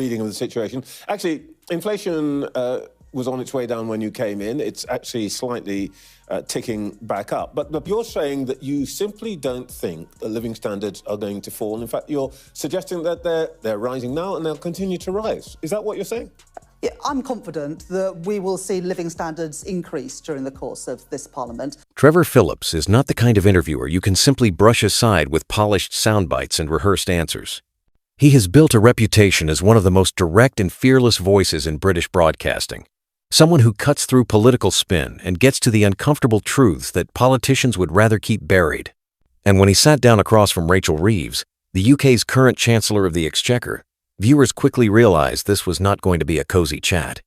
reading of the situation. Actually, inflation was on its way down when you came in. It's actually slightly ticking back up. But you're saying that you simply don't think the living standards are going to fall. In fact, you're suggesting that they're rising now and they'll continue to rise. Is that what you're saying? Yeah, I'm confident that we will see living standards increase during the course of this Parliament. Trevor Phillips is not the kind of interviewer you can simply brush aside with polished sound bites and rehearsed answers. He has built a reputation as one of the most direct and fearless voices in British broadcasting. Someone who cuts through political spin and gets to the uncomfortable truths that politicians would rather keep buried. And when he sat down across from Rachel Reeves, the UK's current Chancellor of the Exchequer, viewers quickly realized this was not going to be a cozy chat.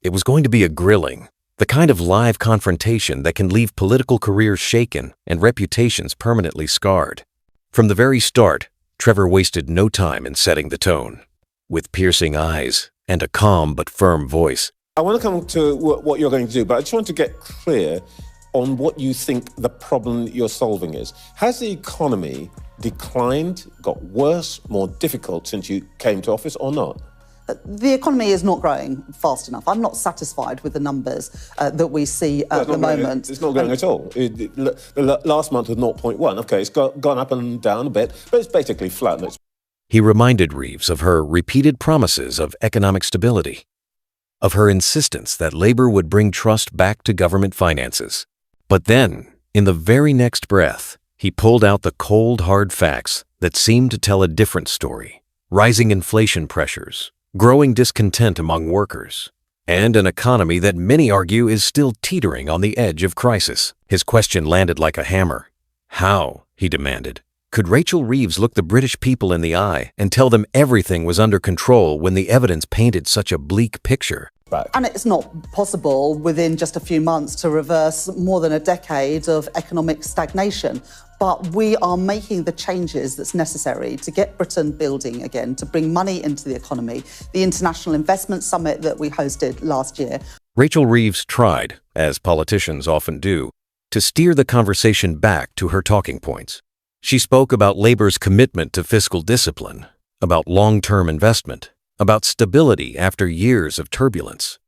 It was going to be a grilling, the kind of live confrontation that can leave political careers shaken and reputations permanently scarred. From the very start, Trevor wasted no time in setting the tone. With piercing eyes and a calm but firm voice, I want to come to what you're going to do, but I just want to get clear on what you think the problem that you're solving is. Has the economy declined, got worse, more difficult since you came to office, or not? The economy is not growing fast enough. I'm not satisfied with the numbers that we see at the moment. It's not growing at all. Last month was 0.1. Okay, it's gone up and down a bit, but it's basically flat. He reminded Reeves of her repeated promises of economic stability, of her insistence that Labour would bring trust back to government finances. But then, in the very next breath, he pulled out the cold, hard facts that seemed to tell a different story. Rising inflation pressures, growing discontent among workers, and an economy that many argue is still teetering on the edge of crisis. His question landed like a hammer. How, he demanded, could Rachel Reeves look the British people in the eye and tell them everything was under control when the evidence painted such a bleak picture? And it's not possible within just a few months to reverse more than a decade of economic stagnation. But we are making the changes that's necessary to get Britain building again, to bring money into the economy. The International Investment Summit that we hosted last year. Rachel Reeves tried, as politicians often do, to steer the conversation back to her talking points. She spoke about Labour's commitment to fiscal discipline, about long-term investment, about stability after years of turbulence.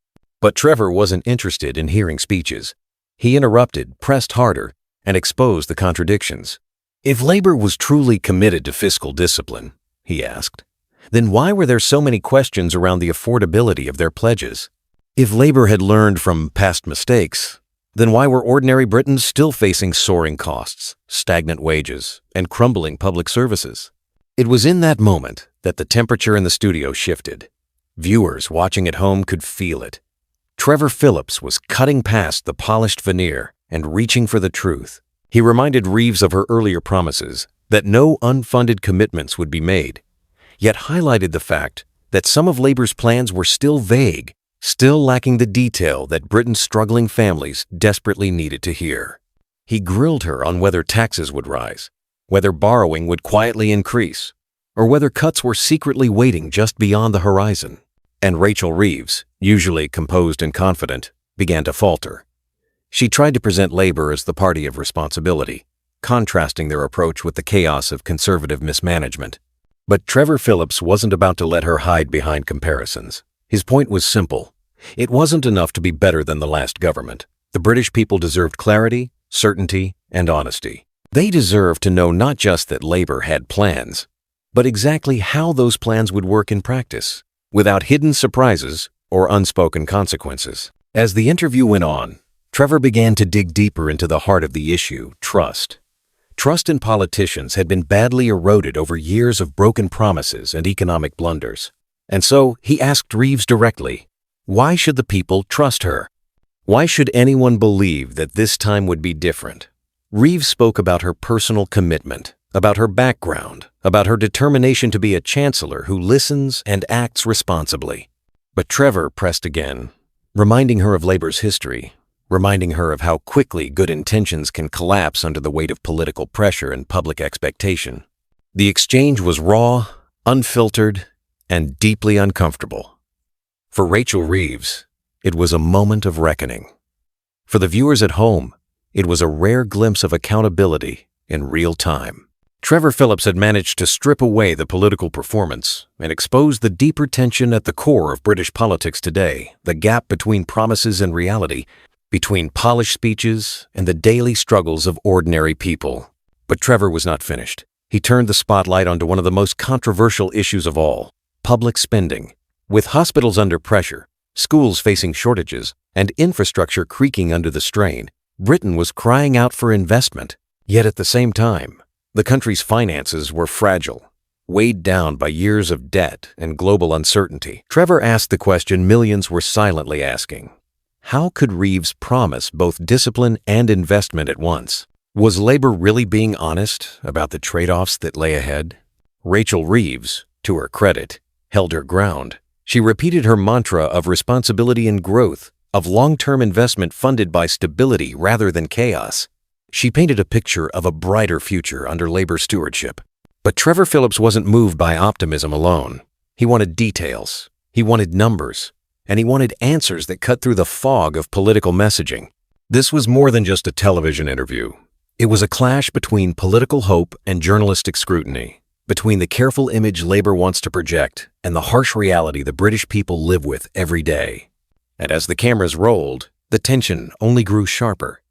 But Trevor wasn't interested in hearing speeches. He interrupted, pressed harder, and exposed the contradictions. If Labour was truly committed to fiscal discipline, he asked, then why were there so many questions around the affordability of their pledges? If Labour had learned from past mistakes, then why were ordinary Britons still facing soaring costs, stagnant wages, and crumbling public services? It was in that moment that the temperature in the studio shifted. Viewers watching at home could feel it. Trevor Phillips was cutting past the polished veneer and reaching for the truth. He reminded Reeves of her earlier promises that no unfunded commitments would be made, yet highlighted the fact that some of Labour's plans were still vague, still lacking the detail that Britain's struggling families desperately needed to hear. He grilled her on whether taxes would rise, whether borrowing would quietly increase, or whether cuts were secretly waiting just beyond the horizon. And Rachel Reeves, usually composed and confident, began to falter. She tried to present Labour as the party of responsibility, contrasting their approach with the chaos of Conservative mismanagement. But Trevor Phillips wasn't about to let her hide behind comparisons. His point was simple. It wasn't enough to be better than the last government. The British people deserved clarity, certainty, and honesty. They deserved to know not just that Labour had plans, but exactly how those plans would work in practice, without hidden surprises or unspoken consequences. As the interview went on, Trevor began to dig deeper into the heart of the issue, trust. Trust in politicians had been badly eroded over years of broken promises and economic blunders. And so he asked Reeves directly, why should the people trust her? Why should anyone believe that this time would be different? Reeves spoke about her personal commitment, about her background, about her determination to be a chancellor who listens and acts responsibly. But Trevor pressed again, reminding her of Labour's history, reminding her of how quickly good intentions can collapse under the weight of political pressure and public expectation. The exchange was raw, unfiltered, and deeply uncomfortable. For Rachel Reeves, it was a moment of reckoning. For the viewers at home, it was a rare glimpse of accountability in real time. Trevor Phillips had managed to strip away the political performance and expose the deeper tension at the core of British politics today, the gap between promises and reality, between polished speeches and the daily struggles of ordinary people. But Trevor was not finished. He turned the spotlight onto one of the most controversial issues of all, public spending. With hospitals under pressure, schools facing shortages, and infrastructure creaking under the strain, Britain was crying out for investment. Yet at the same time, the country's finances were fragile, weighed down by years of debt and global uncertainty. Trevor asked the question millions were silently asking. How could Reeves promise both discipline and investment at once? Was Labour really being honest about the trade-offs that lay ahead? Rachel Reeves, to her credit, held her ground. She repeated her mantra of responsibility and growth, of long-term investment funded by stability rather than chaos. She painted a picture of a brighter future under Labour stewardship. But Trevor Phillips wasn't moved by optimism alone. He wanted details, he wanted numbers, and he wanted answers that cut through the fog of political messaging. This was more than just a television interview. It was a clash between political hope and journalistic scrutiny, between the careful image Labour wants to project and the harsh reality the British people live with every day. And as the cameras rolled, the tension only grew sharper.